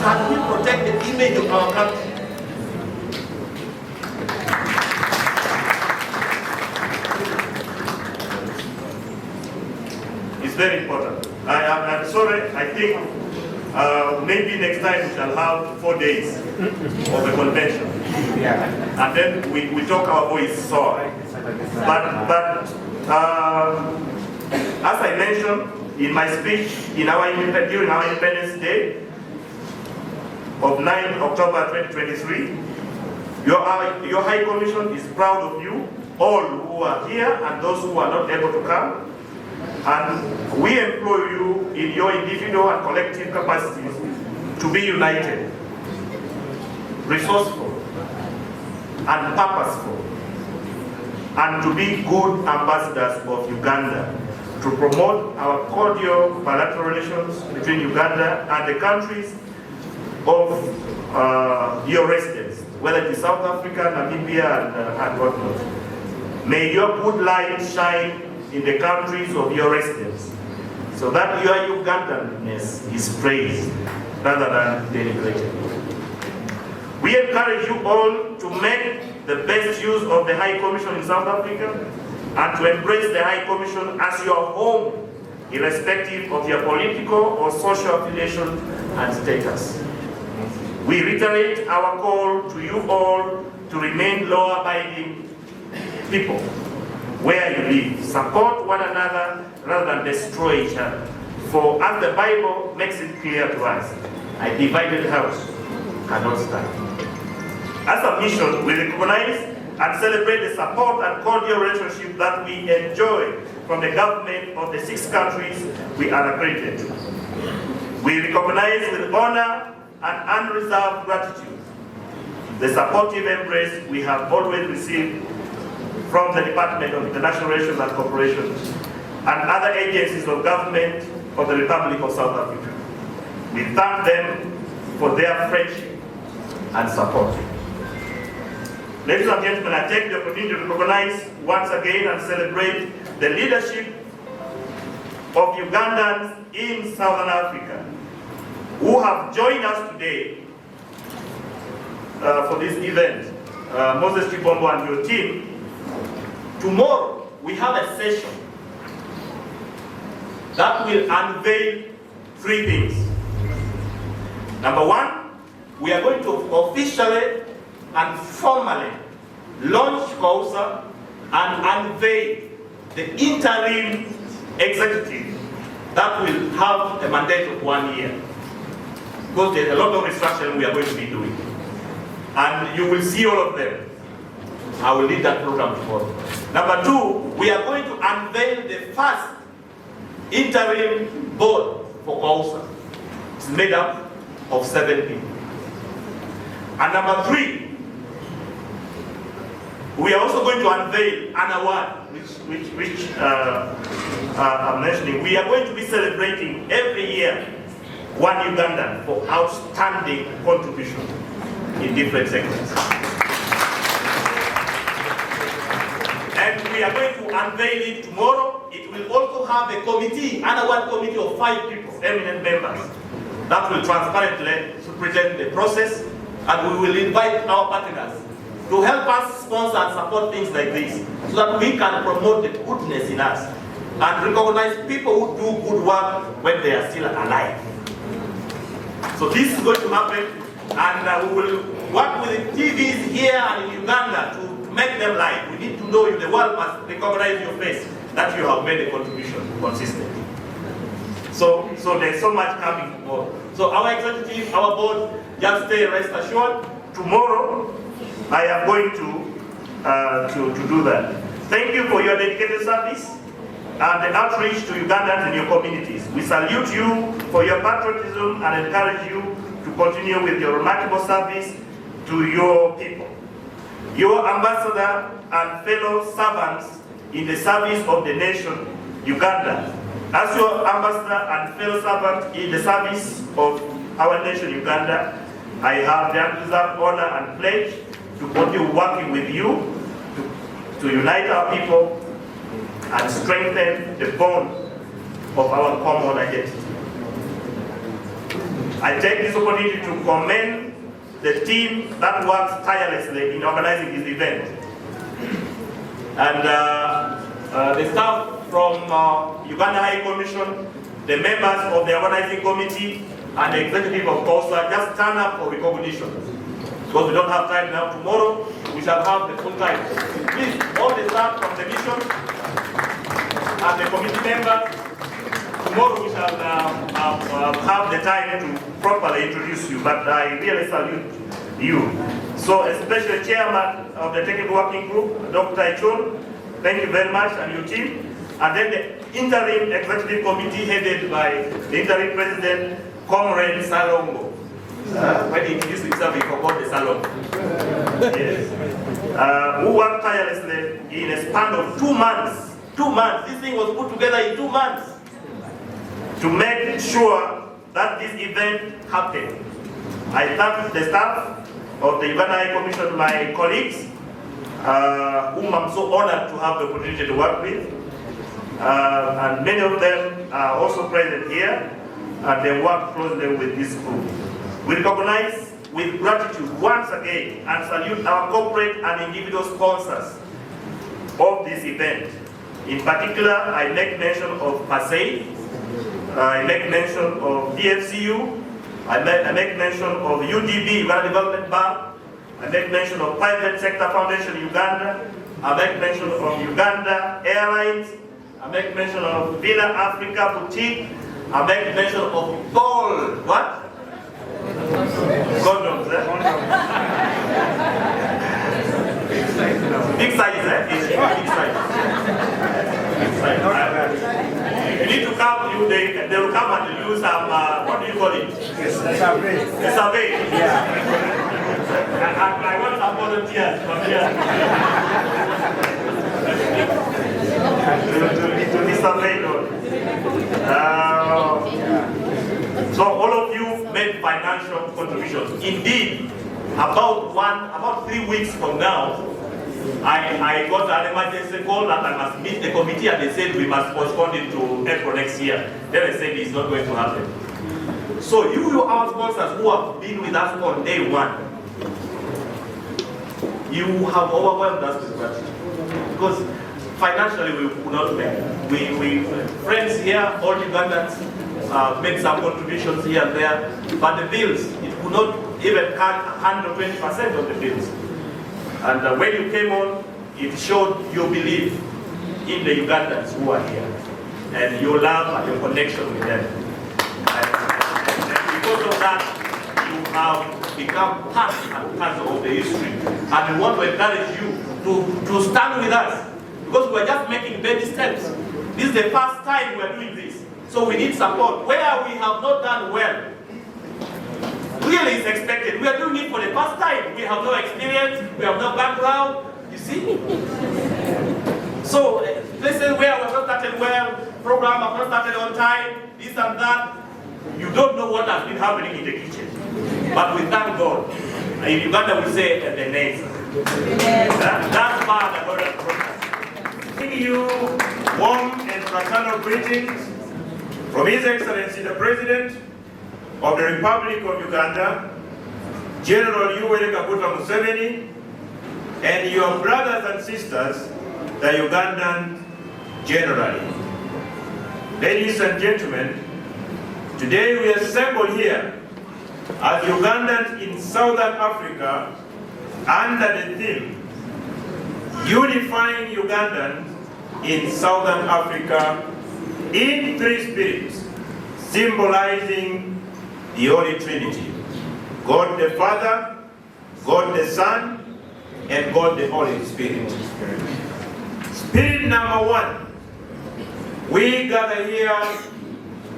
can we protect the image of our country? It's very important. I'm sorry, I think maybe next time we shall have 4 days of a convention. Yeah. And then we talk our voice so. But as I mentioned in my speech during our Independence Day of 9 October 2023, your High Commission is proud of you, all who are here and those who are not able to come. And we employ you in your individual and collective capacities to be united, resourceful, and purposeful, and to be good ambassadors of Uganda, to promote our cordial bilateral relations between Uganda and the countries of your residence, whether it is South Africa, Namibia, and whatnot. May your good light shine in the countries of your residence, so that your Ugandanness is praised rather than denigrated. We encourage you all to make the best use of the High Commission in South Africa and to embrace the High Commission as your home, irrespective of your political or social affiliation and status. We reiterate our call to you all to remain law-abiding people where you live. Support one another rather than destroy each other. For as the Bible makes it clear to us, a divided house cannot stand. As a mission, we recognize and celebrate the support and cordial relationship that we enjoy from the government of the 6 countries we are accredited to. We recognize with honor and unreserved gratitude the supportive embrace we have always received from the Department of International Relations and Cooperation and other agencies of government of the Republic of South Africa. We thank them for their friendship and support. Ladies and gentlemen, I take the opportunity to recognize once again and celebrate the leadership of Ugandans in Southern Africa who have joined us today for this event. Moses Chibombo and your team. Tomorrow, we have a session that will unveil 3 things. Number 1, we are going to officially and formally launch COSA and unveil the interim executive that will have a mandate of 1 year. Because there's a lot of restructuring we are going to be doing. And you will see all of them. I will lead that program tomorrow. Number 2, we are going to unveil the first interim board for COSA. It's made up of 7 people. And number 3, we are also going to unveil an award, which I'm mentioning. We are going to be celebrating every year 1 Ugandan for outstanding contribution in different sectors. And we are going to unveil it tomorrow. It will also have a committee, an award committee of 5 people, eminent members, that will transparently present the process, and we will invite our partners to help us sponsor and support things like this, so that we can promote the goodness in us and recognize people who do good work when they are still alive. So this is going to happen, and we will work with the TVs here and in Uganda to make them live. We need to know you. The world must recognize your face, that you have made a contribution consistently. So there's so much coming tomorrow. So our executive, our board, just stay rest assured. Tomorrow, I am going to do that. Thank you for your dedicated service and the outreach to Ugandans in your communities. We salute you for your patriotism and encourage you to continue with your remarkable service to your people. Your ambassador and fellow servants in the service of the nation, Uganda. As your ambassador and fellow servant in the service of our nation, Uganda, I have the undeserved honor and pledge to continue working with you to unite our people and strengthen the bond of our common identity. I take this opportunity to commend the team that works tirelessly in organizing this event. And the staff from Uganda High Commission, the members of the organizing committee, and the executive of COSA just stand up for recognition. Because we don't have time now. Tomorrow we shall have the full time. Please, all the staff from the mission and the committee members, tomorrow we shall have the time to properly introduce you, but I really salute you. So, especially Chairman of the Technical Working Group, Dr. Ichon, thank you very much, and your team. And then the Interim Executive Committee headed by the Interim President, Comrade Salongo. When he introduced himself, he forgot the Salongo. Yes. Who worked tirelessly in a span of 2 months. 2 months. This thing was put together in 2 months to make sure that this event happened. I thank the staff of the Uganda High Commission, my colleagues, whom I'm so honored to have the opportunity to work with. And many of them are also present here, and they work closely with this group. We recognize with gratitude once again and salute our corporate and individual sponsors of this event. In particular, I make mention of PASEI, I make mention of DFCU, I make mention of UDB, Uganda Development Bank, I make mention of Private Sector Foundation Uganda, I make mention of Uganda Airlines, I make mention of Villa Africa Boutique, I make mention of Ball, what? Condoms, eh? Big size, eh? Big size. You need to come, they will come and use some, what do you call it? A survey. Yeah. I want some volunteers from here. to be surveyed. So all of you made financial contributions. Indeed, about 3 weeks from now, I got an emergency call that I must meet the committee, and they said we must postpone it to April next year. Then I said it's not going to happen. So you, our sponsors who have been with us on day one, you have overwhelmed us with gratitude. Because financially we could not make it. We friends here, all Ugandans, made some contributions here and there, but the bills, it could not even handle 20% of the bills. And when you came on, it showed your belief in the Ugandans who are here, and your love and your connection with them. And because of that, you have become part and parcel of the history. And we want to encourage you to stand with us, because we're just making baby steps. This is the first time we're doing this. So we need support. Where we have not done well, really is expected. We are doing it for the first time. We have no experience, we have no background, you see? So, places where we have not started well, program have not started on time, this and that, you don't know what has been happening in the kitchen. But we thank God. In Uganda we say, the name. That's part of the process. Giving you warm and fraternal greetings from His Excellency the President of the Republic of Uganda, General Yoweri Kaguta Museveni, and your brothers and sisters, the Ugandan generally. Ladies and gentlemen, today we assemble here as Ugandans in Southern Africa under the theme, Unifying Ugandans in Southern Africa in 3 spirits, symbolizing the Holy Trinity, God the Father, God the Son, and God the Holy Spirit. Spirit number 1, we gather here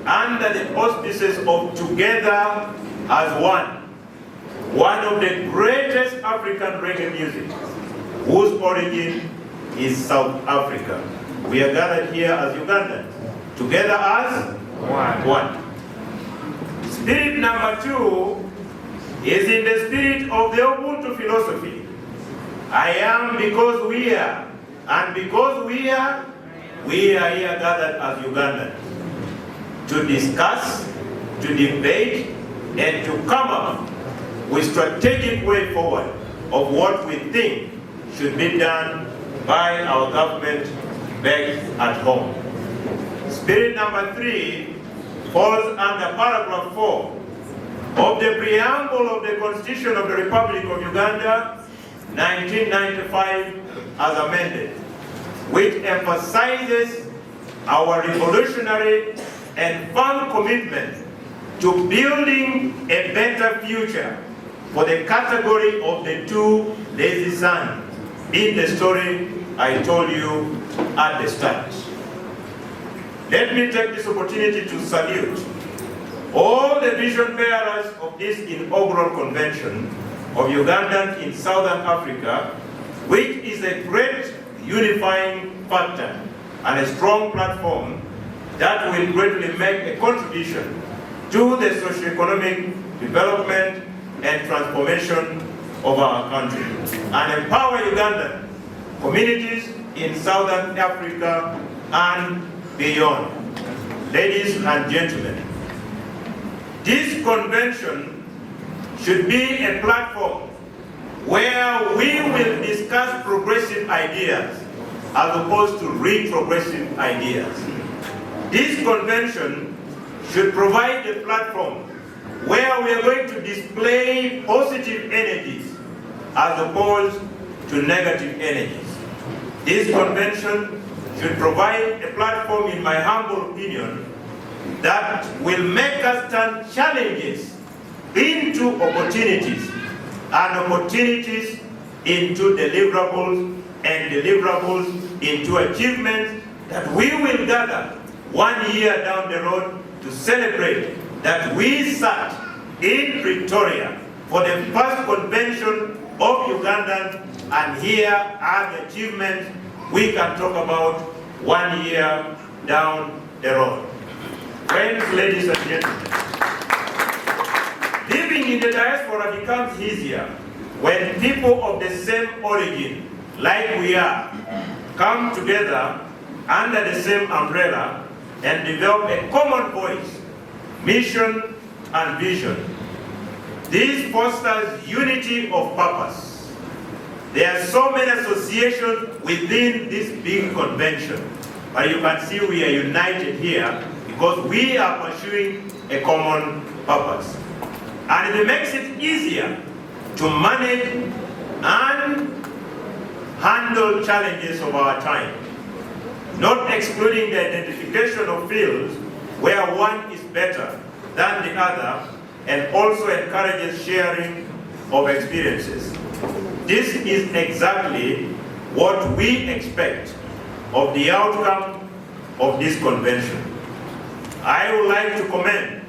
under the auspices of Together as one of the greatest African reggae music, whose origin is South Africa. We are gathered here as Ugandans, together as one. Spirit number 2 is in the spirit of the Ubuntu philosophy. I am because we are, and because we are here gathered as Ugandans to discuss, to debate, and to come up with strategic way forward of what we think should be done by our government back at home. Spirit number 3 falls under paragraph 4 of the preamble of the Constitution of the Republic of Uganda, 1995, as amended, which emphasizes our revolutionary and firm commitment to building a better future for the category of the 2 lazy sons in the story I told you at the start. Let me take this opportunity to salute all the vision bearers of this inaugural convention of Ugandans in Southern Africa, which is a great unifying factor and a strong platform that will greatly make a contribution to the socio-economic development and transformation of our country and empower Ugandan communities in Southern Africa and beyond. Ladies and gentlemen, this convention should be a platform where we will discuss progressive ideas as opposed to retrogressive ideas. This convention should provide a platform where we are going to display positive energies as opposed to negative energies. This convention should provide a platform, in my humble opinion, that will make us turn challenges into opportunities, and opportunities into deliverables, and deliverables into achievements that we will gather 1 year down the road to celebrate that we sat in Pretoria for the first convention of Ugandans, and here are the achievements we can talk about 1 year down the road. Friends, ladies and gentlemen, living in the diaspora becomes easier when people of the same origin, like we are, come together under the same umbrella and develop a common voice, mission, and vision. This fosters unity of purpose. There are so many associations within this big convention, but you can see we are united here because we are pursuing a common purpose. And it makes it easier to manage and handle challenges of our time, not excluding the identification of fields where one is better than the other, and also encourages sharing of experiences. This is exactly what we expect of the outcome of this convention. I would like to commend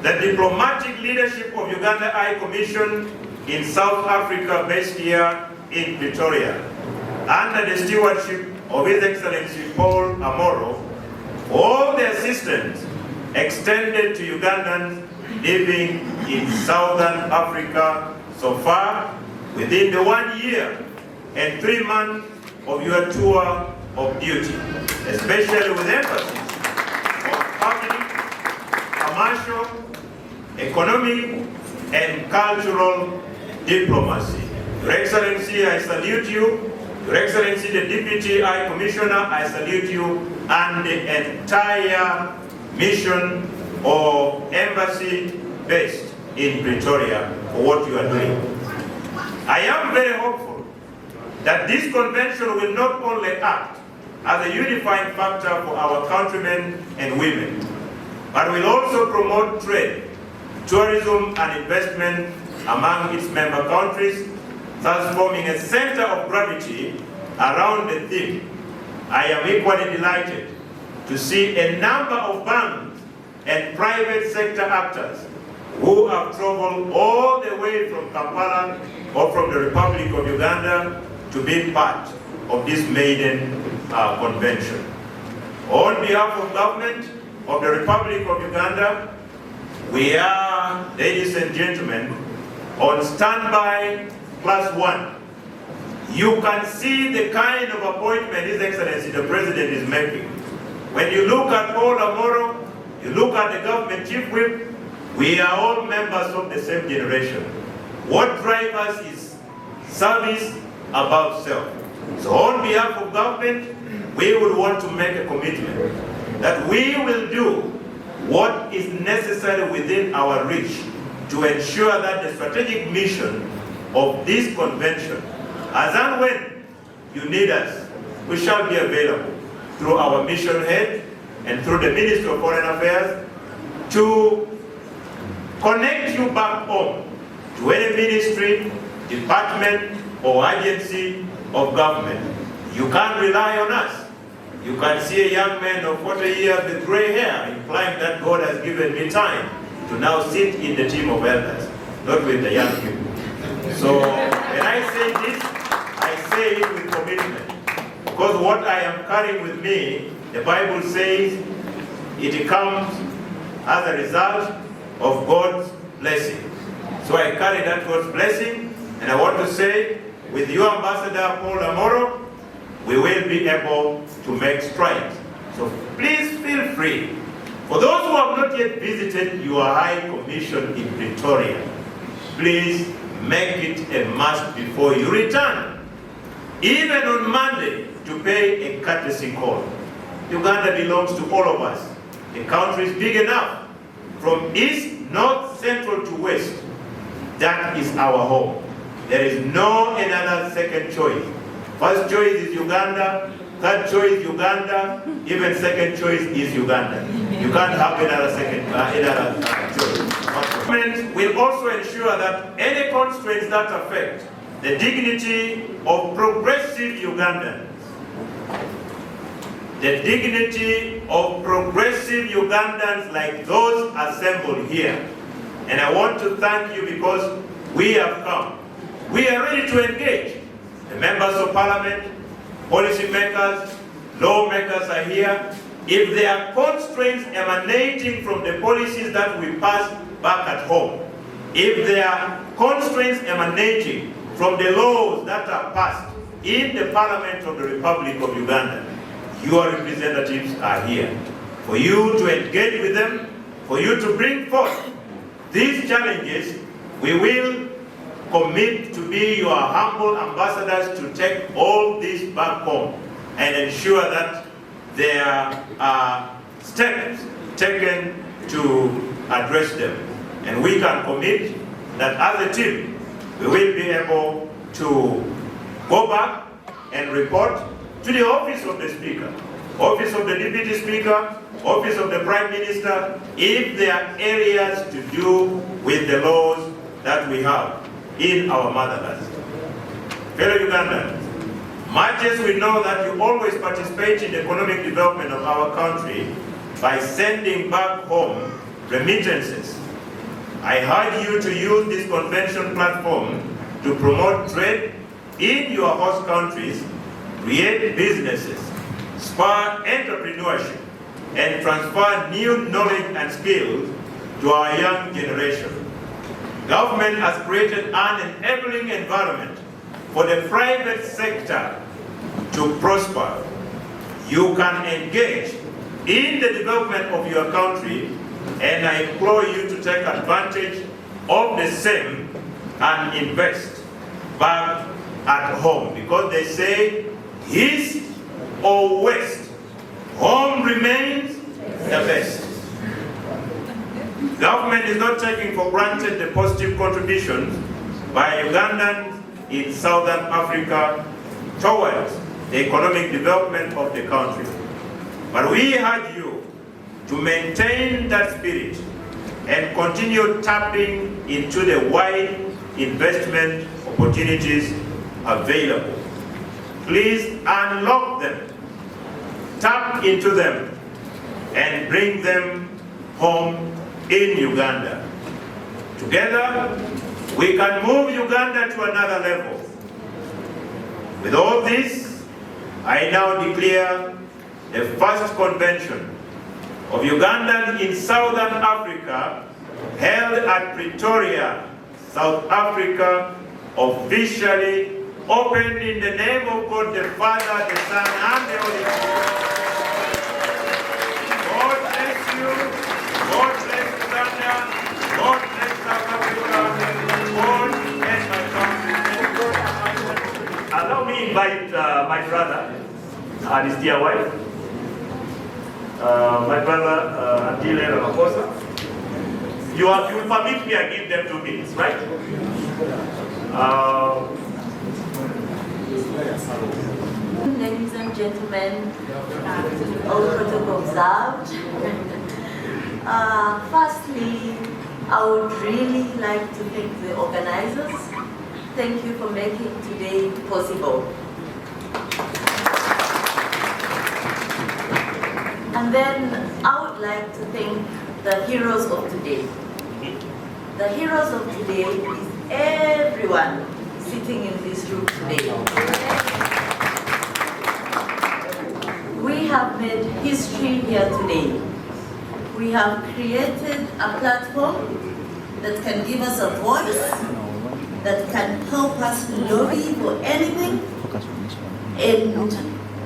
the diplomatic leadership of Uganda High Commission in South Africa, based here in Pretoria, under the stewardship of His Excellency Paul Amoro, all the assistance extended to Ugandans living in Southern Africa so far within the 1 year and 3 months of your tour of duty, especially with emphasis on public, commercial, economic, and cultural diplomacy. Your Excellency, I salute you. Your Excellency, the Deputy High Commissioner, I salute you, and the entire mission or embassy based in Pretoria for what you are doing. I am very hopeful that this convention will not only act as a unifying factor for our countrymen and women, but will also promote trade, tourism, and investment among its member countries, thus forming a center of gravity around the theme. I am equally delighted to see a number of banks and private sector actors who have traveled all the way from Kampala or from the Republic of Uganda to be part of this maiden convention. On behalf of government of the Republic of Uganda, we are, ladies and gentlemen, on standby +1. You can see the kind of appointment His Excellency the President is making. When you look at Paul Amoro, you look at the government chief whip, We are all members of the same generation. What drives us is service above self. So on behalf of government, we would want to make a commitment that we will do what is necessary within our reach to ensure that the strategic mission of this convention, as and when you need us, we shall be available through our mission head and through the Ministry of Foreign Affairs to connect you back home to any ministry, department, or agency of government. You can't rely on us. You can see a young man of 40 years with gray hair, implying that God has given me time to now sit in the team of elders, not with the young people. So when I say this, I say it with commitment. Because what I am carrying with me, the Bible says, it comes as a result of God's blessing. So I carry that God's blessing, and I want to say, with you, Ambassador Paul Amoro, we will be able to make strides. So please feel free. For those who have not yet visited your High Commission in Pretoria, please make it a must before you return. Even on Monday, to pay a courtesy call. Uganda belongs to all of us. The country is big enough. From east, north, central to west, that is our home. There is no another second choice. First choice is Uganda, third choice Uganda, even second choice is Uganda. You can't have another choice. Government will also ensure that any constraints that affect the dignity of progressive Ugandans, the dignity of progressive Ugandans like those assembled here. And I want to thank you because we have come. We are ready to engage. The members of parliament, policy makers, lawmakers are here. If there are constraints emanating from the policies that we pass back at home, if there are constraints emanating from the laws that are passed in the Parliament of the Republic of Uganda, your representatives are here for you to engage with them, for you to bring forth these challenges. We will commit to be your humble ambassadors to take all this back home and ensure that there are steps taken to address them. And we can commit that as a team, we will be able to go back and report to the office of the Speaker, office of the Deputy Speaker, office of the Prime Minister, if there are areas to do with the laws that we have in our motherland. Fellow Ugandans, much as we know that you always participate in the economic development of our country by sending back home remittances, I urge you to use this convention platform to promote trade in your host countries, create businesses, spur entrepreneurship, and transfer new knowledge and skills to our young generation. Government has created an enabling environment for the private sector to prosper. You can engage in the development of your country, and I implore you to take advantage of the same and invest back at home, because they say east or west, home remains the best. Government is not taking for granted the positive contributions by Ugandans in Southern Africa towards the economic development of the country. But we urge you to maintain that spirit and continue tapping into the wide investment opportunities available. Please unlock them, tap into them, and bring them home in Uganda. Together, we can move Uganda to another level. With all this, I now declare the first convention of Ugandans in Southern Africa, held at Pretoria, South Africa, officially opened in the name of God the Father, the Son, and the Holy Spirit. God bless you. God bless Uganda. invite my brother and his dear wife, my brother Andile Ramaphosa. You will permit me, I give them 2 minutes, right? Ladies and gentlemen, all protocol observed. Firstly, I would really like to thank the organizers. Thank you for making today possible. And then I would like to thank the heroes of today. The heroes of today is everyone sitting in this room today. We have made history here today. We have created a platform that can give us a voice, that can help us lobby for anything, and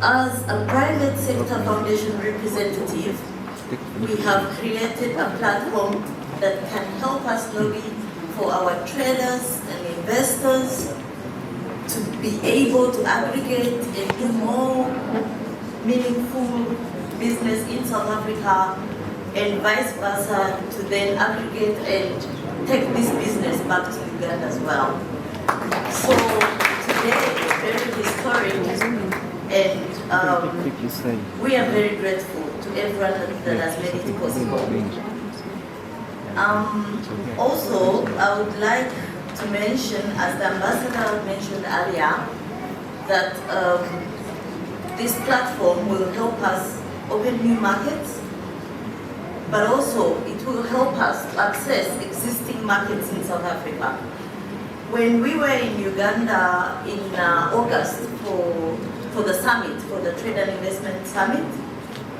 as a private sector foundation representative, we have created a platform that can help us lobby for our traders and investors to be able to aggregate and do more meaningful business in South Africa, and vice versa, to then aggregate and take this business back to Uganda as well. So today is very historic, and we are very grateful to everyone that has made it possible. Also, I would like to mention, as the ambassador mentioned earlier, that this platform will help us open new markets, but also it will help us to access existing markets in South Africa. When we were in Uganda in August for the summit, for the Trade and Investment Summit,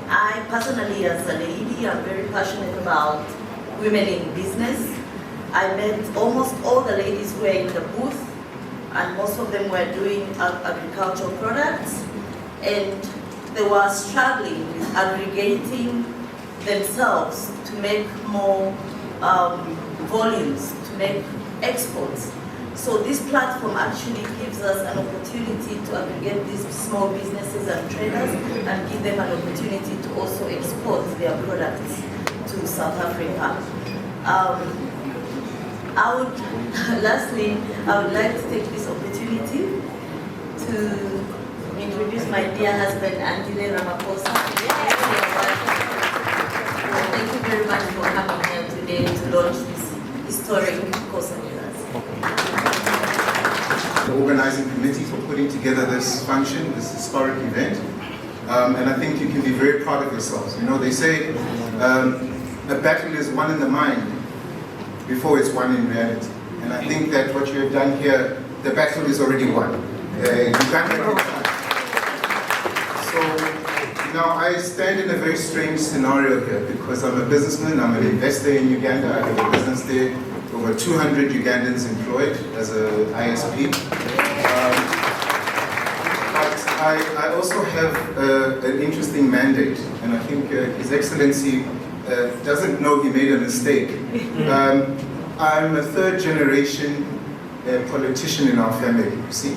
I personally, as a lady, am very passionate about women in business. I met almost all the ladies who were in the booth, and most of them were doing agricultural products, and they were struggling with aggregating themselves to make more volumes, to make exports. So this platform actually gives us an opportunity to aggregate these small businesses and traders and give them an opportunity to also export their products to South Africa. Lastly, I would like to take this opportunity to introduce my dear husband, Andile Ramaphosa. Thank you very much for coming here today to launch this historic course with us. The organizing committee for putting together this function, this historic event. And I think you can be very proud of yourselves. You know, they say a battle is won in the mind before it's won in reality. And I think that what you have done here, the battle is already won. Uganda. So, you know, I stand in a very strange scenario here because I'm a businessman, I'm an investor in Uganda, I have a business there, over 200 Ugandans employed as an ISP. But I also have an interesting mandate, and I think His Excellency doesn't know he made a mistake. I'm a third generation politician in our family, you see.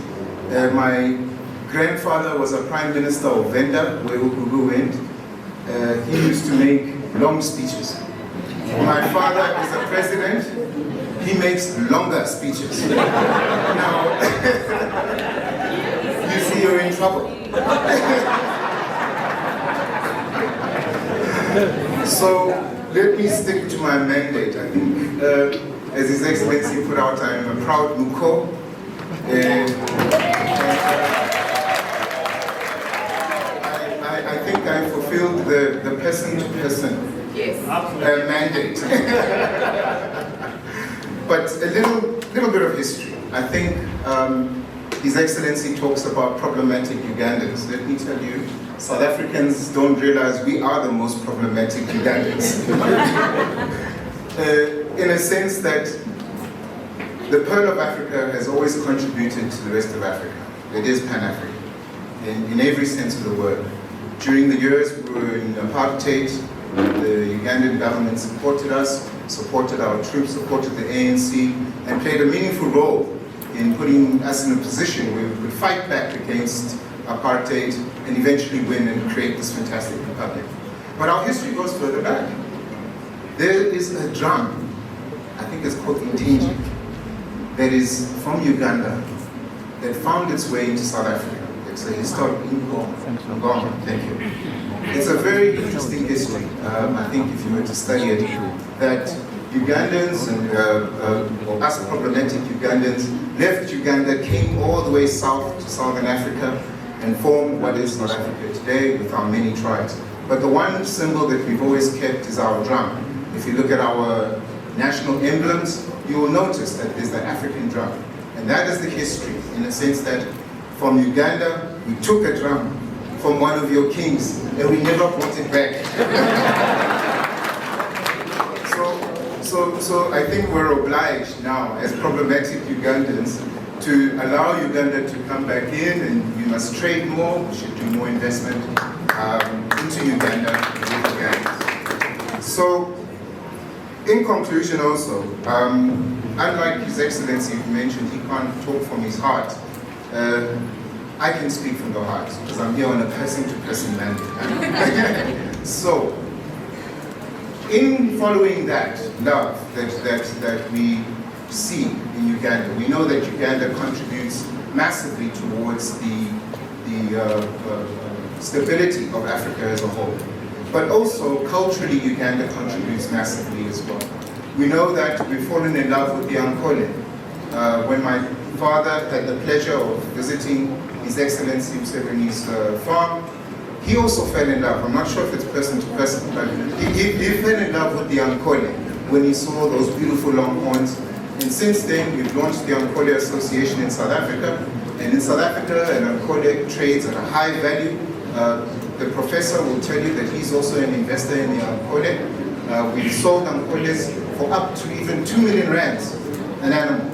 My grandfather was a prime minister of Uganda, where Uhuru went. He used to make long speeches. My father is a president. He makes longer speeches. Now, you see you're in trouble. So let me stick to my mandate. I think, as His Excellency put out, I'm a proud Muko. I think I fulfilled the person-to-person mandate. But a little bit of history. I think His Excellency talks about problematic Ugandans. Let me tell you, South Africans don't realize we are the most problematic Ugandans. In a sense that the Pearl of Africa has always contributed to the rest of Africa. It is Pan-African, in every sense of the word. During the years we were in apartheid, the Ugandan government supported us, supported our troops, supported the ANC, and played a meaningful role in putting us in a position where we could fight back against apartheid and eventually win and create this fantastic republic. But our history goes further back. There is a drum, I think it's called Intinji, that is from Uganda, that found its way into South Africa. It's a historic Ngoma, thank you. It's a very interesting history. I think if you were to study it, that Ugandans or us problematic Ugandans left Uganda, came all the way south to Southern Africa and formed what is South Africa today with our many tribes. But the one symbol that we've always kept is our drum. If you look at our national emblems, you will notice that there's the African drum. And that is the history, in the sense that from Uganda, we took a drum from one of your kings, and we never brought it back. So I think we're obliged now, as problematic Ugandans, to allow Uganda to come back in, and we must trade more, we should do more investment into Uganda with Ugandans. So, in conclusion also, unlike His Excellency who mentioned he can't talk from his heart, I can speak from the heart, because I'm here on a person-to-person mandate. So, in following that love that we see in Uganda, we know that Uganda contributes massively towards the stability of Africa as a whole. But also, culturally, Uganda contributes massively as well. We know that we've fallen in love with the Ankole. When my father had the pleasure of visiting His Excellency Museveni's farm, he also fell in love. I'm not sure if it's person to person, but he fell in love with the Ankole when he saw those beautiful longhorns. And since then, we've launched the Ankole Association in South Africa. And in South Africa, an Ankole trades at a high value. The professor will tell you that he's also an investor in the Ankole. We've sold Ankoles for up to even 2 million rands an animal.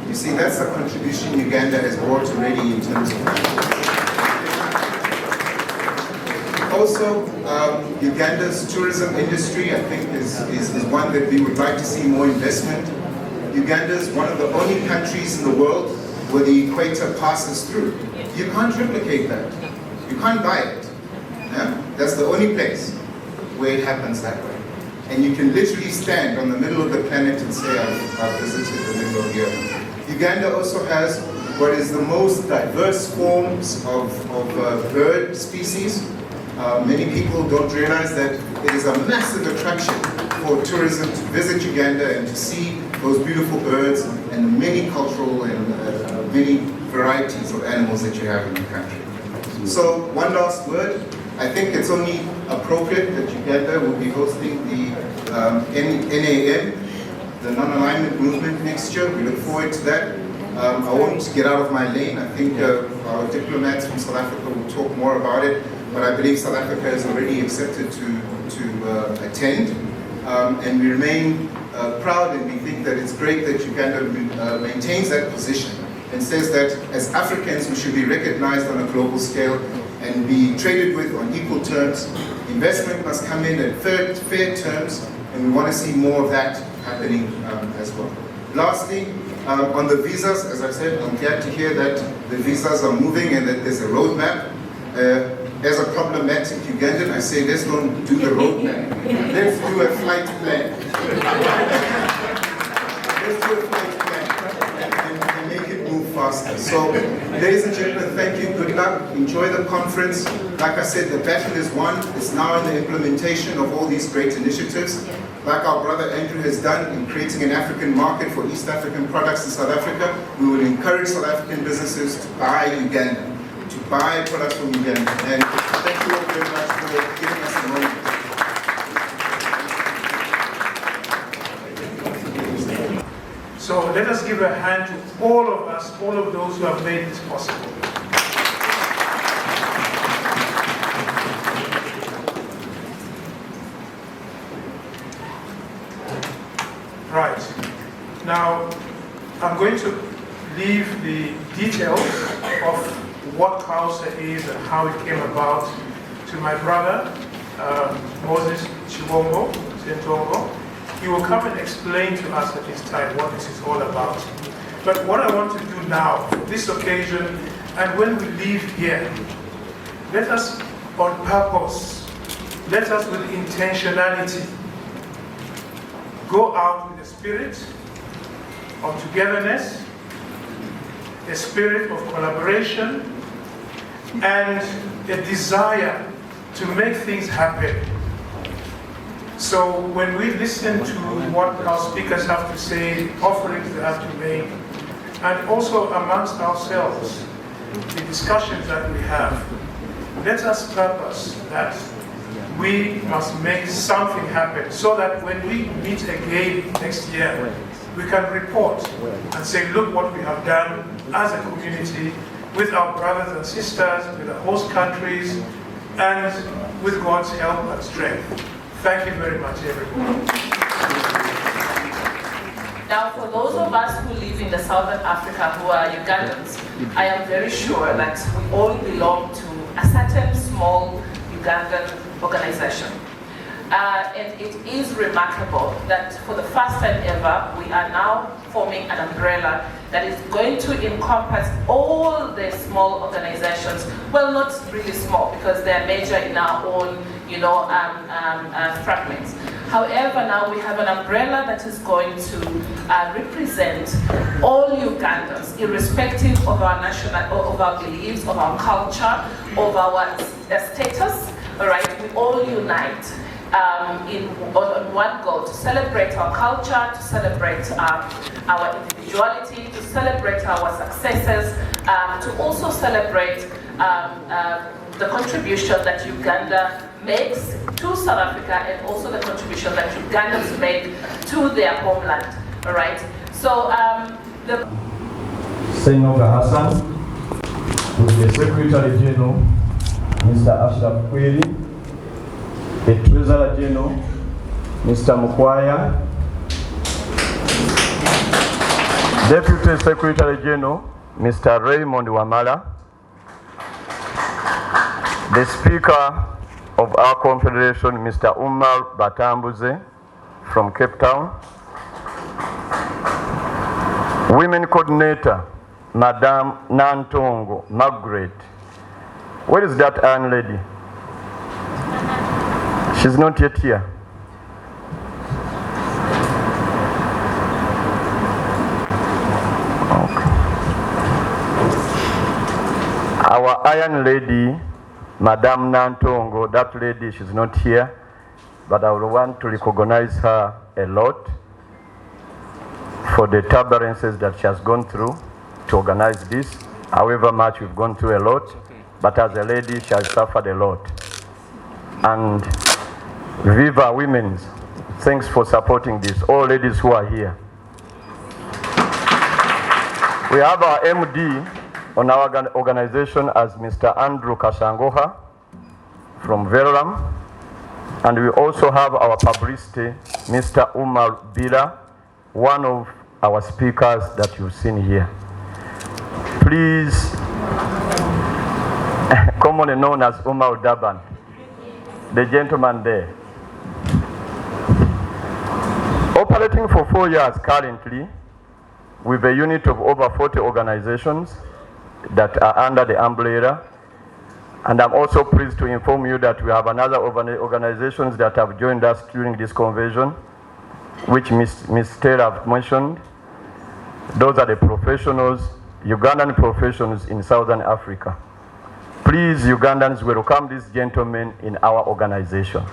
You see, that's the contribution Uganda has brought already in terms of. Also, Uganda's tourism industry, I think, is one that we would like to see more investment. Uganda is one of the only countries in the world where the equator passes through. You can't replicate that. You can't buy it. Yeah? That's the only place where it happens that way. And you can literally stand on the middle of the planet and say, I've visited the middle of the earth. Uganda also has what is the most diverse forms of bird species. Many people don't realize that it is a massive attraction for tourism to visit Uganda and to see those beautiful birds and the many cultural and many varieties of animals that you have in the country. So, one last word. I think it's only appropriate that Uganda will be hosting the NAM, the non-alignment movement, next year. We look forward to that. I won't get out of my lane. I think our diplomats from South Africa will talk more about it. But I believe South Africa has already accepted to attend, and we remain proud, and we think that it's great that Uganda maintains that position and says that as Africans we should be recognized on a global scale and be traded with on equal terms. Investment must come in at fair terms, and we want to see more of that happening as well. Lastly, on the visas, as I said, I'm glad to hear that the visas are moving and that there's a roadmap. As a problematic Ugandan, I say, let's don't do the roadmap. Let's do a flight plan. Let's do a flight plan and make it move faster. So, ladies and gentlemen, thank you. Good luck. Enjoy the conference. Like I said, the battle is won. It's now in the implementation of all these great initiatives. Like our brother Andrew has done in creating an African market for East African products in South Africa, we will encourage South African businesses to buy Uganda. To buy products from Uganda. And thank you all very much for giving us a moment. So let us give a hand to all of us, all of those who have made this possible. Right. Now, I'm going to leave the details of what Kausa is and how it came about to my brother, Moses Chibongo. He will come and explain to us at this time what this is all about. But what I want to do now, for this occasion, and when we leave here, let us on purpose, let us with intentionality go out with a spirit of togetherness, a spirit of collaboration, and a desire to make things happen. So when we listen to what our speakers have to say, offerings they have to make, and also amongst ourselves, the discussions that we have, let us purpose that we must make something happen so that when we meet again next year, we can report and say, look what we have done as a community with our brothers and sisters, with the host countries, and with God's help and strength. Thank you very much, everyone. Now, for those of us who live in the Southern Africa who are Ugandans, I am very sure that we all belong to a certain small Ugandan organization. And it is remarkable that for the first time ever, we are now forming an umbrella that is going to encompass all the small organizations. Well, not really small, because they are major in our own, fragments. However, now we have an umbrella that is going to represent all Ugandans, irrespective of our of our beliefs, of our culture, of our status. All right, we all unite on one goal: to celebrate our culture, to celebrate our individuality, to celebrate our successes, to also celebrate the contribution that Uganda makes to South Africa, and also the contribution that Ugandans make to their homeland. All right. So the Senoga Hassan, with the Secretary General, Mr. Ashraf Kweli, the Treasurer General, Mr. Mukwaya, Deputy Secretary General, Mr. Raymond Wamala, the Speaker of our Confederation, Mr. Umar Batambuze from Cape Town, Women Coordinator, Madame Nantongo Margaret. Where is that Iron lady? She's not yet here. Okay. Our Iron lady, Madame Nantongo, that lady, she's not here, but I would want to recognize her a lot for the turbulences that she has gone through to organize this. However much we've gone through a lot, but as a lady, she has suffered a lot. And Viva Women's, thanks for supporting this, all ladies who are here. We have our MD on our organization as Mr. Andrew Kashangoha from Verulam, and we also have our publicity, Mr. Umar Bila, one of our speakers that you've seen here. Please, commonly known as Umar Daban, the gentleman there. Operating for 4 years currently, with a unit of over 40 organizations that are under the umbrella. And I'm also pleased to inform you that we have another organizations that have joined us during this convention, which Ms. Taylor have mentioned. Those are the professionals, Ugandan professionals in Southern Africa. Please, Ugandans, welcome these gentlemen in our organization.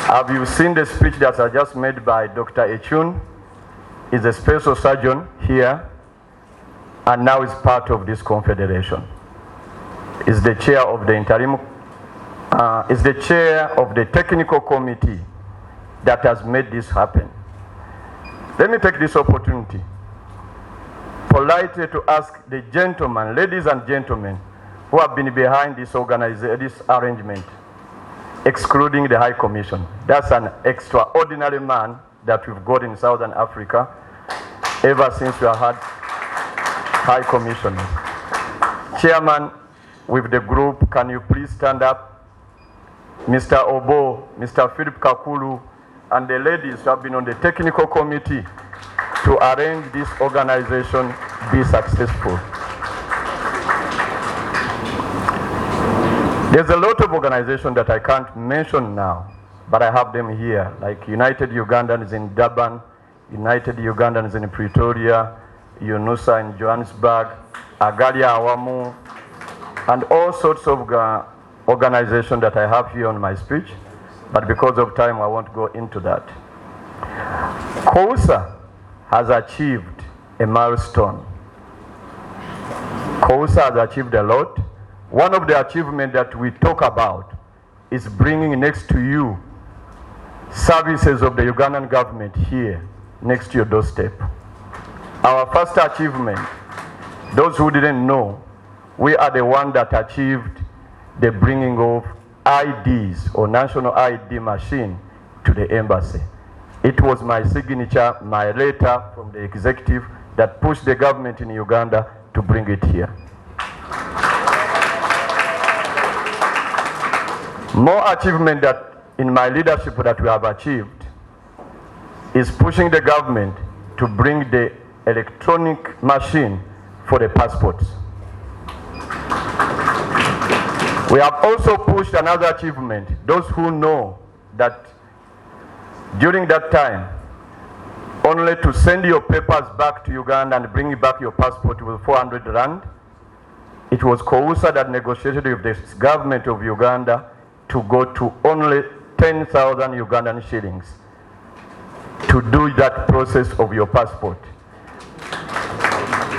Have you seen the speech that I just made by Dr. Echun? He's a special surgeon here, and now is part of this confederation. Is the chair of the interim, is the chair of the technical committee that has made this happen. Let me take this opportunity politely to ask the gentlemen, ladies and gentlemen, who have been behind this arrangement, excluding the High Commission. That's an extraordinary man that we've got in Southern Africa ever since we have had High Commissioners. Chairman, with the group, can you please stand up? Mr. Obo, Mr. Philip Kakulu, and the ladies who have been on the technical committee. to arrange this organization be successful. There's a lot of organizations that I can't mention now, but I have them here, like United Ugandans in Durban, United Ugandans in Pretoria, UNUSA in Johannesburg, Agalia Awamu, and all sorts of organizations that I have here on my speech, but because of time I won't go into that. COUSA has achieved a milestone. COUSA has achieved a lot. One of the achievements that we talk about is bringing next to you services of the Ugandan government here, next to your doorstep. Our first achievement, those who didn't know, we are the one that achieved the bringing of IDs or national ID machine to the embassy. It was my signature, my letter from the executive that pushed the government in Uganda to bring it here. More achievement that in my leadership that we have achieved is pushing the government to bring the electronic machine for the passports. We have also pushed another achievement. Those who know that during that time, only to send your papers back to Uganda and bring back your passport with 400 rand, it was COUSA that negotiated with the government of Uganda to go to only 10,000 Ugandan shillings to do that process of your passport.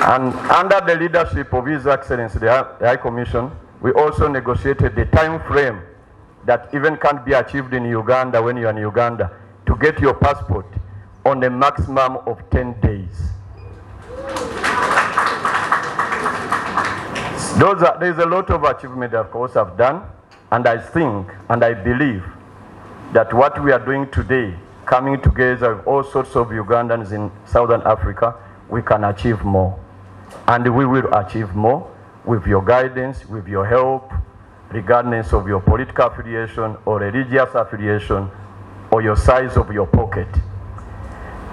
And under the leadership of His Excellency, the High Commission, we also negotiated the time frame that even can't be achieved in Uganda when you're in Uganda to get your passport on a maximum of 10 days. There's a lot of achievement that of course I've done, and I think and I believe that what we are doing today, coming together with all sorts of Ugandans in Southern Africa, we can achieve more. And we will achieve more with your guidance, with your help, regardless of your political affiliation or religious affiliation or your size of your pocket.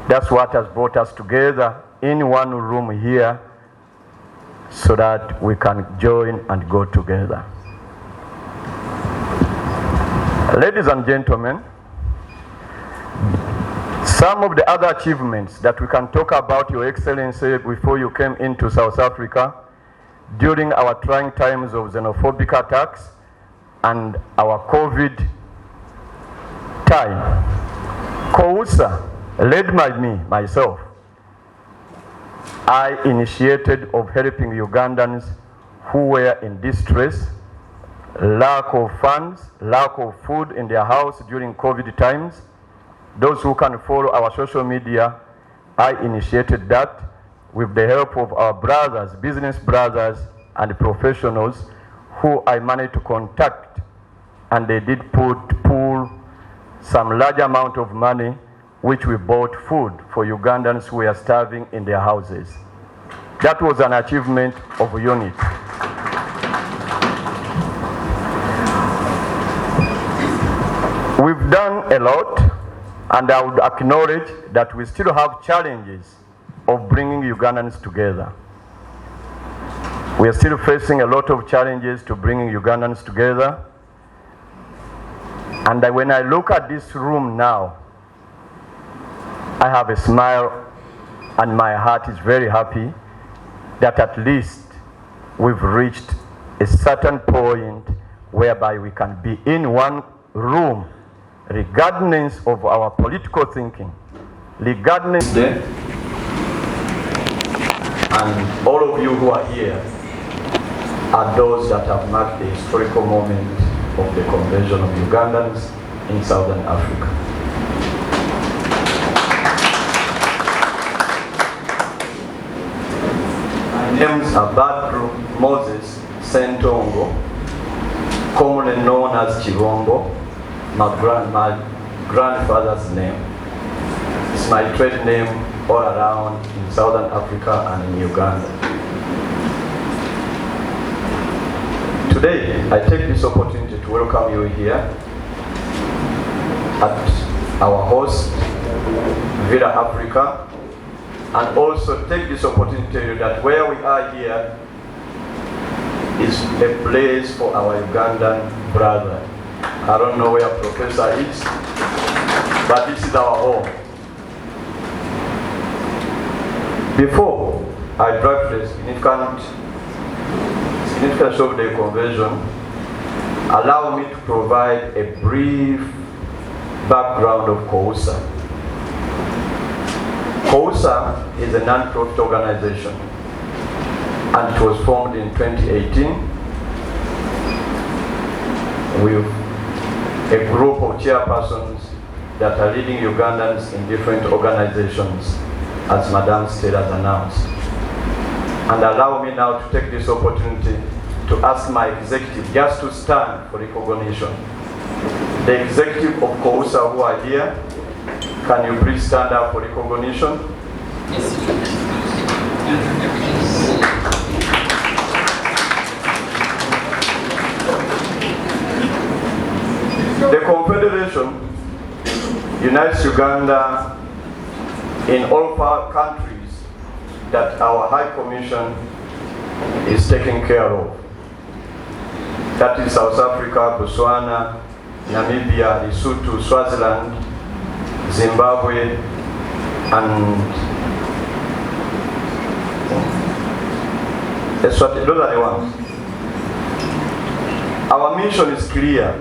That's what has brought us together in one room here so that we can join and go together. Ladies and gentlemen, some of the other achievements that we can talk about, Your Excellency, before you came into South Africa, during our trying times of xenophobic attacks and our COVID time, COUSA, led by myself, I initiated of helping Ugandans who were in distress, lack of funds, lack of food in their house during COVID times. Those who can follow our social media, I initiated that with the help of our brothers, business brothers and professionals who I managed to contact, and they did pool some large amount of money which we bought food for Ugandans who were starving in their houses. That was an achievement of unity. We've done a lot, and I would acknowledge that we still have challenges of bringing Ugandans together. We are still facing a lot of challenges to bringing Ugandans together. And when I look at this room now, I have a smile and my heart is very happy that at least we've reached a certain point whereby we can be in one room regardless of our political thinking, regardless of them. And all of you who are here are those that have marked the historical moment of the conversion of Ugandans in Southern Africa. My names are Badru Moses Sentongo, commonly known as Chirombo, my grandfather's name. It's my trade name all around in Southern Africa and in Uganda. Today, I take this opportunity to welcome you here at our host, Villa Africa, and also take this opportunity to tell you that where we are here is a place for our Ugandan brother. I don't know where Professor is, but this is our home. Before I draft the significance of the convention, allow me to provide a brief background of COUSA. COUSA is a non-profit organization, and it was formed in 2018 with a group of chairpersons that are leading Ugandans in different organizations, as Madam State has announced. And allow me now to take this opportunity to ask my executive just to stand for recognition. The executive of COUSA who are here, can you please stand up for recognition? The Confederation unites Uganda in all countries that our High Commission is taking care of. That is South Africa, Botswana, Namibia, Lesotho, Swaziland, Zimbabwe, and Eswatini. Those are the ones. Our mission is clear,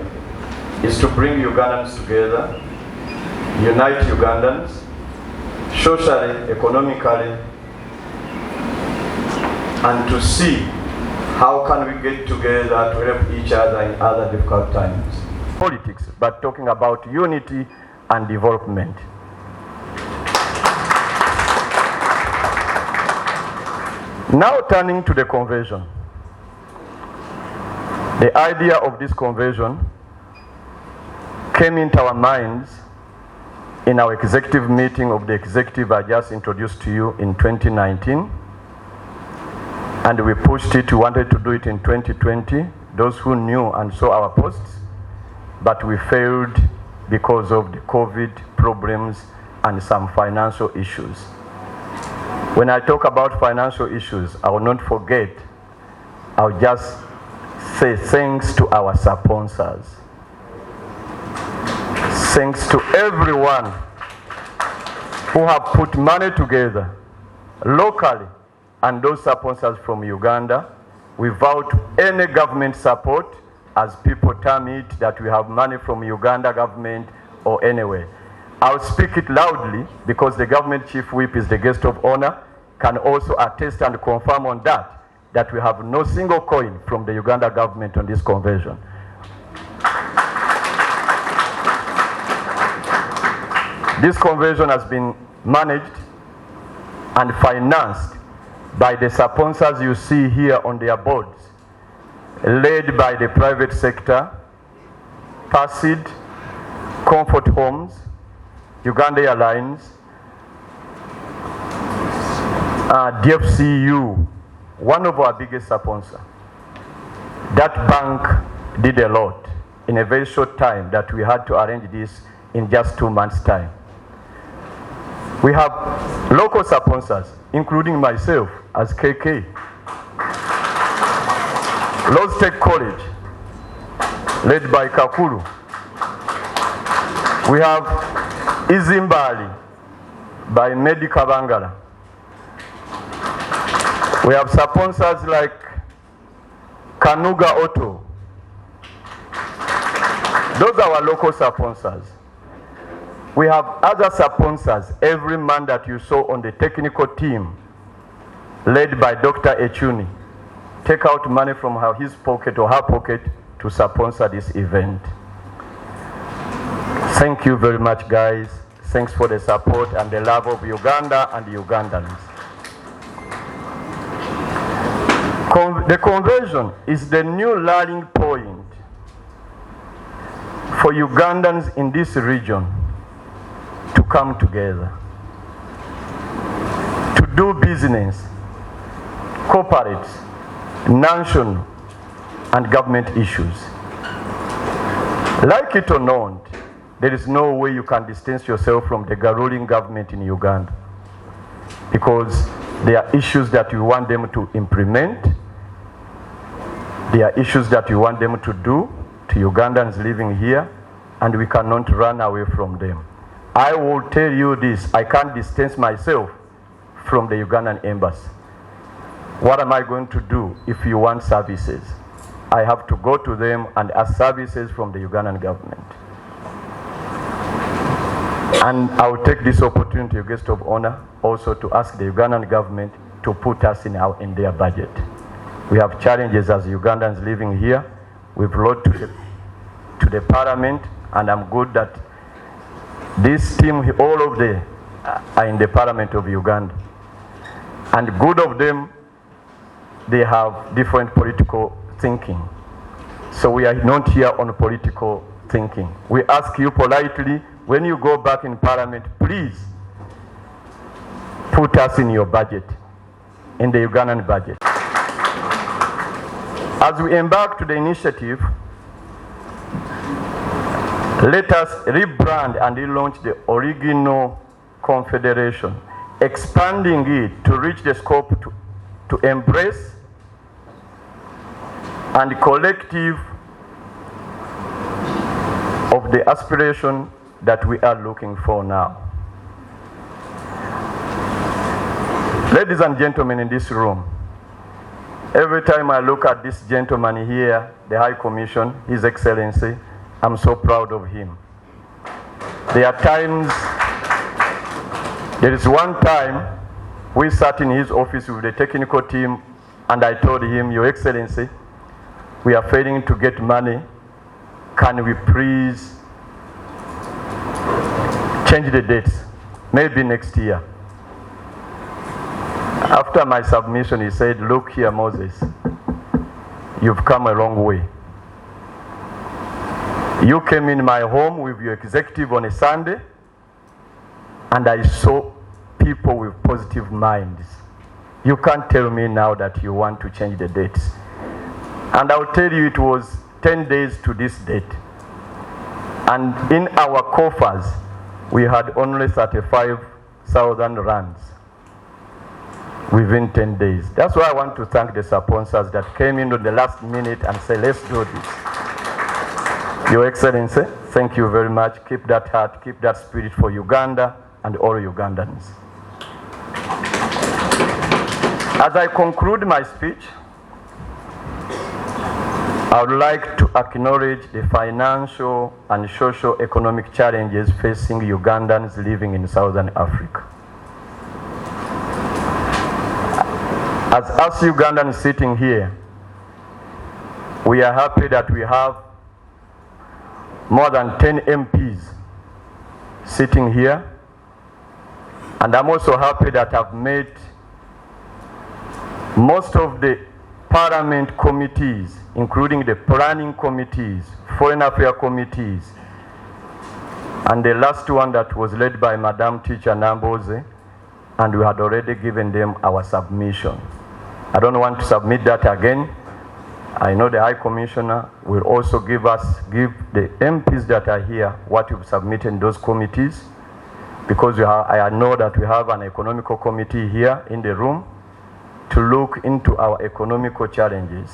is to bring Ugandans together, unite Ugandans, socially, economically, and to see how can we get together to help each other in other difficult times. Politics, but talking about unity and development. Now turning to the convention. The idea of this convention came into our minds in our executive meeting of the executive I just introduced to you in 2019. And we pushed it, we wanted to do it in 2020, those who knew and saw our posts, but we failed because of the COVID problems and some financial issues. When I talk about financial issues, I will not forget, I'll just say thanks to our sponsors. Thanks to everyone who have put money together locally, and those sponsors from Uganda, without any government support, as people term it, that we have money from Uganda government or anywhere. I'll speak it loudly because the government chief whip is the guest of honor, can also attest and confirm on that, that we have no single coin from the Uganda government on this convention. This convention has been managed and financed by the sponsors you see here on their boards, led by the private sector, PACID, Comfort Homes, Uganda Airlines, DFCU, one of our biggest sponsors. That bank did a lot in a very short time that we had to arrange this in just 2 months' time. We have local sponsors, including myself as KK. Rose Tech College, led by Kakuru. We have Izimbali by Medi Kabangala. We have sponsors like Kanuga Auto. Those are our local sponsors. We have other sponsors, every man that you saw on the technical team, led by Dr. Echuni, take out money from his pocket or her pocket to sponsor this event. Thank you very much, guys. Thanks for the support and the love of Uganda and the Ugandans. The convention is the new rallying point for Ugandans in this region to come together, to do business, corporate, national, and government issues. Like it or not, there is no way you can distance yourself from the ruling government in Uganda. because there are issues that we want them to implement. There are issues that we want them to do to Ugandans living here, and we cannot run away from them. I will tell you this, I can't distance myself from the Ugandan embassy. What am I going to do if you want services? I have to go to them and ask services from the Ugandan government. And I will take this opportunity, guest of honor, also to ask the Ugandan government to put us in their budget. We have challenges as Ugandans living here. We've wrote to the parliament, and I'm good that this team, all of them are in the parliament of Uganda. And good of them, they have different political thinking. So we are not here on political thinking. We ask you politely, when you go back in parliament, please put us in your budget, in the Ugandan budget. As we embark to the initiative, let us rebrand and relaunch the original confederation, expanding it to reach the scope to embrace and collective of the aspiration that we are looking for now. Ladies and gentlemen in this room, every time I look at this gentleman here, the High Commission, His Excellency, I'm so proud of him. There are times, there is one time we sat in his office with the technical team and I told him, Your Excellency, we are failing to get money. Can we please change the dates? Maybe next year. After my submission, he said, look here, Moses, you've come a long way. You came in my home with your executive on a Sunday, and I saw people with positive minds. You can't tell me now that you want to change the dates. And I'll tell you, it was 10 days to this date. And in our coffers, we had only 35,000 rands within 10 days. That's why I want to thank the sponsors that came in at the last minute and said, let's do this. Your Excellency, thank you very much. Keep that heart, keep that spirit for Uganda and all Ugandans. As I conclude my speech, I would like to acknowledge the financial and socio-economic challenges facing Ugandans living in Southern Africa. As us Ugandans sitting here, we are happy that we have more than 10 MPs sitting here. And I'm also happy that I've met most of the parliament committees, including the planning committees, foreign affairs committees, and the last one that was led by Madam Teacher Namboze, and we had already given them our submission. I don't want to submit that again. I know the High Commissioner will also give the MPs that are here what we've submitted in those committees, because I know that we have an economical committee here in the room to look into our economical challenges.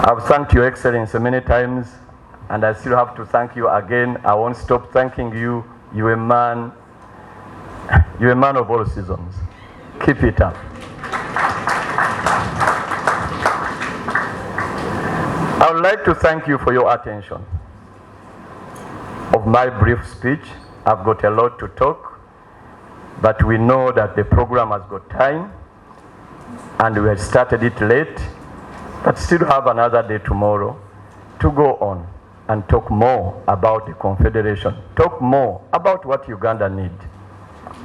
I've thanked Your Excellency many times, and I still have to thank you again. I won't stop thanking you. You're a man of all seasons. Keep it up. I would like to thank you for your attention of my brief speech. I've got a lot to talk, but we know that the program has got time, and we had started it late, but still have another day tomorrow to go on and talk more about the Confederation, talk more about what Uganda needs,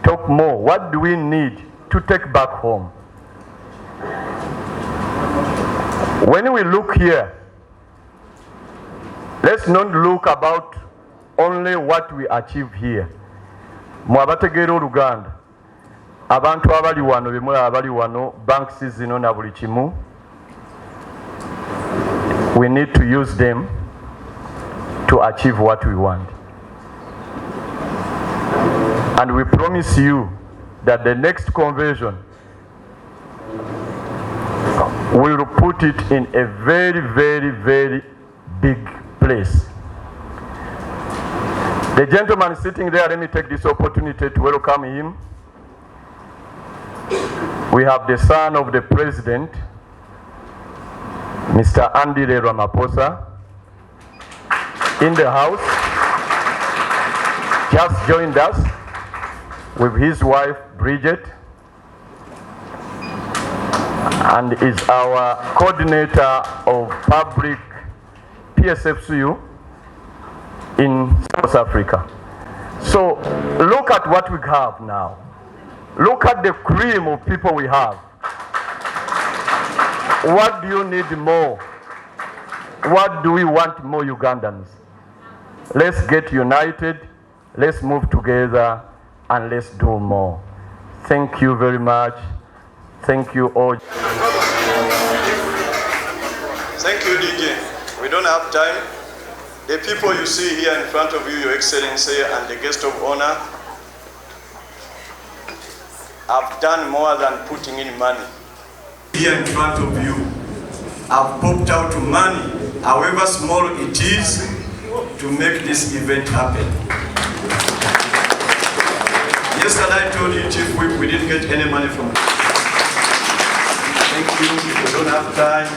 talk more, what do we need to take back home. When we look here, let's not look about only what we achieve here. Mwabategeera Oluganda, abantu abali wano bemulaba abali wano, banks zino na buli kimu, we need to use them to achieve what we want. And we promise you that the next convention will put it in a very, very, very big place. The gentleman sitting there, let me take this opportunity to welcome him. We have the son of the president, Mr. Andile Ramaphosa, in the house, just joined us with his wife, Bridget, and is our coordinator of public PSFCU in South Africa. So look at what we have now. Look at the cream of people we have. What do you need more? What do we want more Ugandans? Let's get united, let's move together, and let's do more. Thank you very much. Thank you all. Thank you, DJ. We don't have time. The people you see here in front of you, Your Excellency, and the guest of honor, have done more than putting in money. Here in front of you, I've popped out money, however small it is, to make this event happen. Yesterday I told you, Chief Whip, we didn't get any money from. Thank you, we don't have time.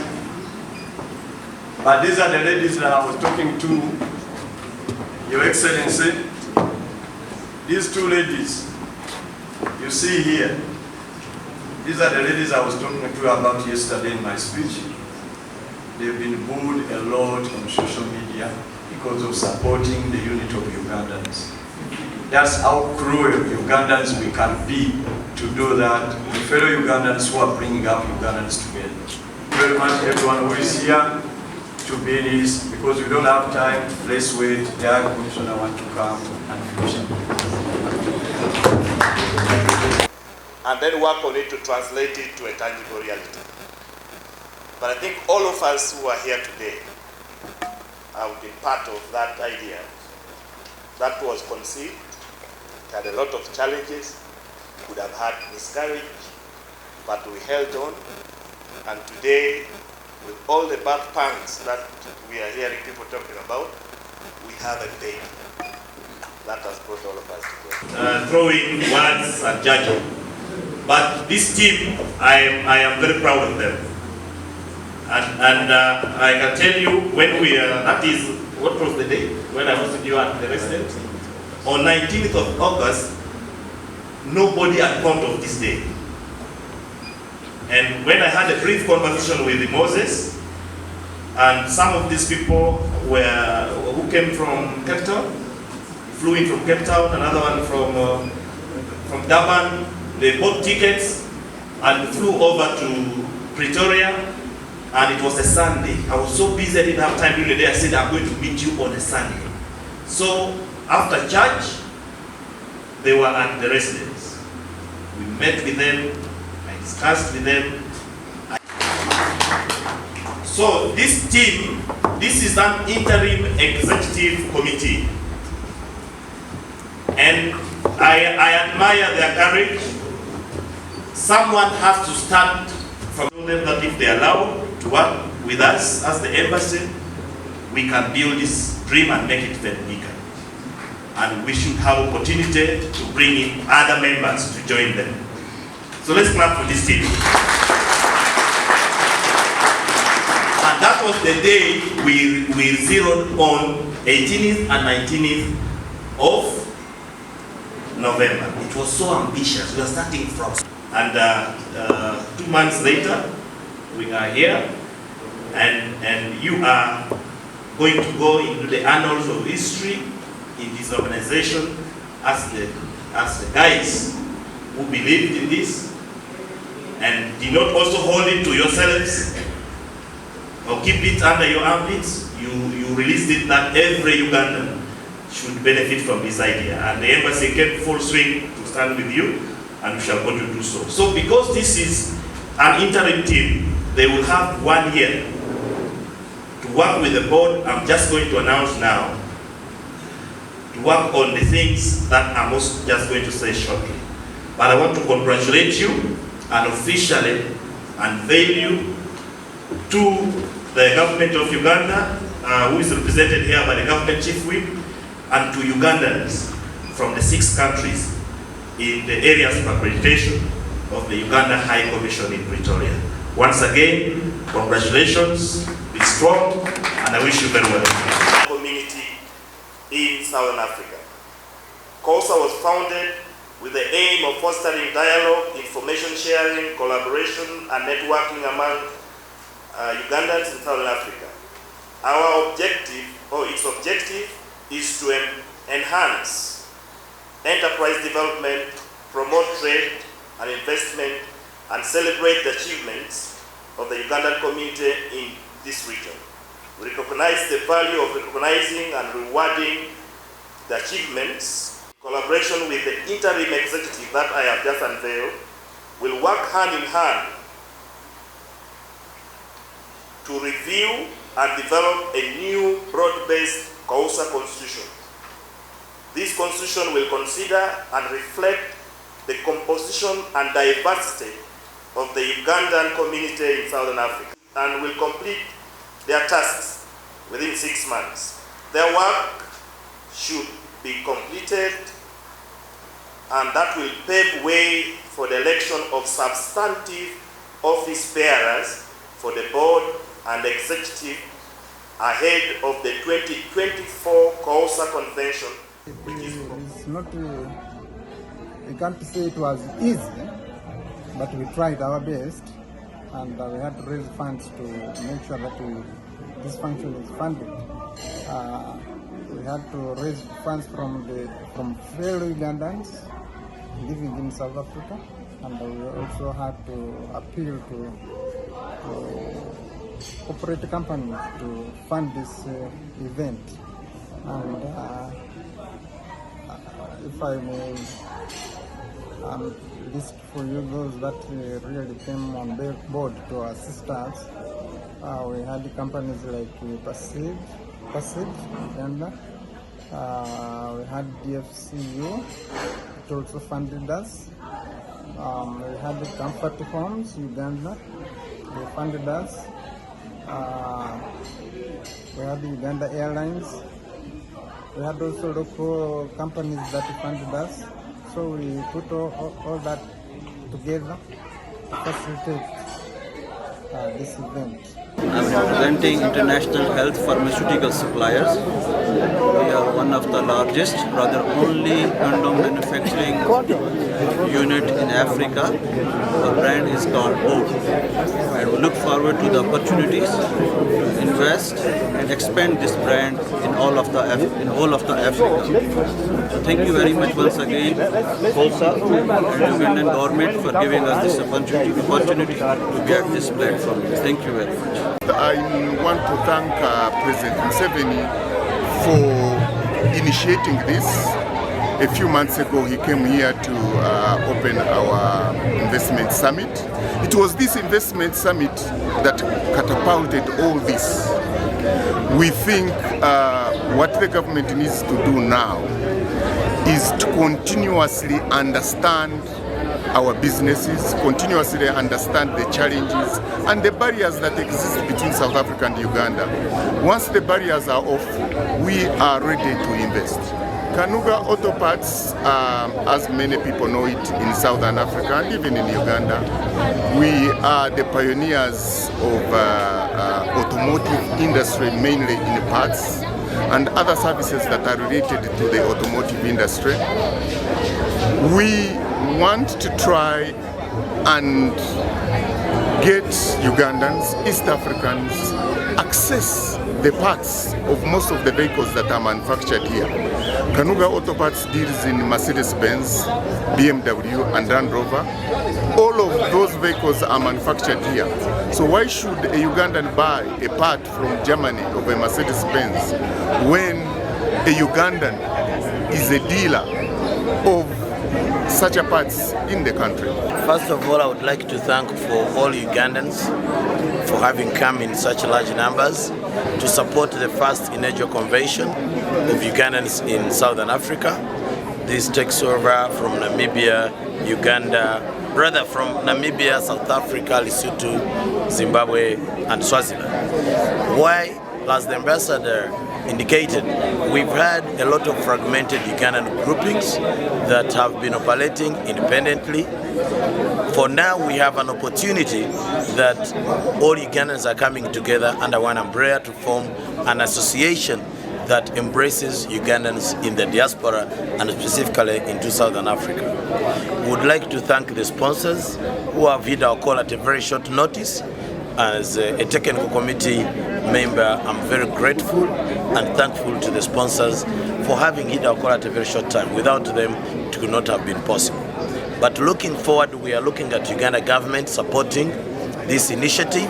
But these are the ladies that I was talking to, Your Excellency. These two ladies you see here, these are the ladies I was talking to about yesterday in my speech. They've been booed a lot on social media because of supporting the unit of Ugandans. That's how cruel Ugandans we can be to do that with fellow Ugandans who are bringing up Ugandans together. Thank you very much everyone who is here to be this, because we don't have time. Let's wait. The High Commissioner wants to come and finish. And then work on it to translate it to a tangible reality. But I think all of us who are here today have been part of that idea. That was conceived, it had a lot of challenges, could have had miscarriage, but we held on, and today, with all the bad pangs that we are hearing people talking about, we have a baby. That has brought all of us together. Throwing words and judging. But this team, I am very proud of them. And I can tell you, when we that is, what was the day? When I was with you at the residence? On 19th of August, nobody had thought of this day. And when I had a brief conversation with Moses, and some of these people who came from Cape Town, flew in from Cape Town, another one from Durban, they bought tickets and flew over to Pretoria, and it was a Sunday. I was so busy I didn't have time during the day. I said, I'm going to meet you on a Sunday. So after church, they were at the residence. We met with them, I discussed with them. So this team, this is an interim executive committee. And I admire their courage. Someone has to start from them that if they allow to work with us as the embassy, we can build this dream and make it even bigger. And we should have opportunity to bring in other members to join them. So let's clap for this team. And that was the day we zeroed on 18th and 19th of November. It was so ambitious. We are starting from. And 2 months later, we are here, and you are going to go into the annals of history in this organization as the guys who believed in this and did not also hold it to yourselves or keep it under your armpits. You released it that every Ugandan should benefit from this idea, and the embassy came full swing to stand with you, and we shall go to do so. So because this is an interim team, they will have 1 year to work with the board. I'm just going to announce now to work on the things that I'm just going to say shortly. But I want to congratulate you and officially unveil you to the government of Uganda, who is represented here by the government chief whip, and to Ugandans from the 6 countries in the areas of accreditation of the Uganda High Commission in Pretoria. Once again, congratulations, be strong, and I wish you very well. Community in Southern Africa. COSA was founded with the aim of fostering dialogue, information sharing, collaboration, and networking among Ugandans in Southern Africa. Our objective, or its objective, is to enhance enterprise development, promote trade and investment, and celebrate the achievements of the Ugandan community in this region. We recognize the value of recognizing and rewarding the achievements. Collaboration with the interim executive that I have just unveiled will work hand in hand to review and develop a new broad-based COSA constitution. This constitution will consider and reflect the composition and diversity of the Ugandan community in Southern Africa and will complete their tasks within 6 months. Their work should be completed, and that will pave way for the election of substantive office bearers for the board and executive ahead of the 2024 COSA convention. It's not, we can't say it was easy, but we tried our best, and we had to raise funds to make sure that this function is funded. We had to raise funds from fellow Ugandans living in South Africa, and we also had to appeal to corporate companies to fund this event. And if I may list for you those that really came on board to assist us, we had companies like Pacific, Uganda. We had DFCU, it also funded us. We had the Comfort Homes, Uganda, they funded us. We had the Uganda Airlines. We had also local companies that funded us. So we put all that together to facilitate this event. I'm representing International Health Pharmaceutical Suppliers. We are one of the largest, rather only condom manufacturing unit in Africa. Our brand is called OAT. And we look forward to the opportunities to invest and expand this brand in all of the Africa. So thank you very much once again, COSA and Ugandan government for giving us this opportunity to be at this platform. Thank you very much. I want to thank President Museveni for initiating this. A few months ago he came here to open our investment summit. It was this investment summit that catapulted all this. We think what the government needs to do now is to continuously understand our businesses, continuously understand the challenges and the barriers that exist between South Africa and Uganda. Once the barriers are off, we are ready to invest. Kanuga Auto Parts, as many people know it in Southern Africa and even in Uganda, we are the pioneers of automotive industry, mainly in parts and other services that are related to the automotive industry. We want to try and get Ugandans, East Africans, access the parts of most of the vehicles that are manufactured here. Kanuga Auto Parts deals in Mercedes-Benz, BMW and Land Rover. All of those vehicles are manufactured here. So why should a Ugandan buy a part from Germany of a Mercedes-Benz when a Ugandan is a dealer of such a parts in the country? First of all, I would like to thank for all Ugandans for having come in such large numbers. to support the first inaugural convention of Ugandans in Southern Africa. This takes over from Namibia, Uganda, rather from Namibia, South Africa, Lesotho, Zimbabwe, and Swaziland. Why, as the ambassador indicated, we've had a lot of fragmented Ugandan groupings that have been operating independently. For now, we have an opportunity that all Ugandans are coming together under one umbrella to form an association that embraces Ugandans in the diaspora and specifically into Southern Africa. We would like to thank the sponsors who have heeded our call at a very short notice. As a technical committee member, I'm very grateful and thankful to the sponsors for having heeded our call at a very short time. Without them, it could not have been possible. But looking forward, we are looking at Uganda government supporting this initiative,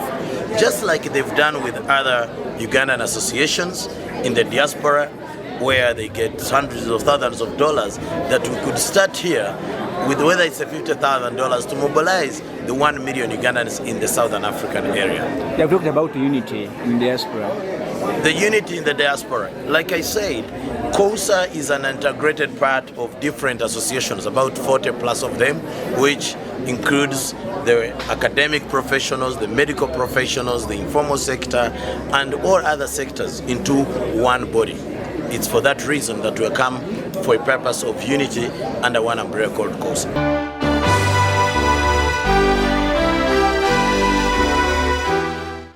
just like they've done with other Ugandan associations in the diaspora, where they get hundreds of thousands of dollars, that we could start here with, whether it's $50,000, to mobilize the 1 million Ugandans in the Southern African area. You have talked about unity in the diaspora. The unity in the diaspora. Like I said, COSA is an integrated part of different associations, about 40 plus of them, which includes the academic professionals, the medical professionals, the informal sector, and all other sectors into one body. It's for that reason that we come for a purpose of unity under one umbrella called COSA.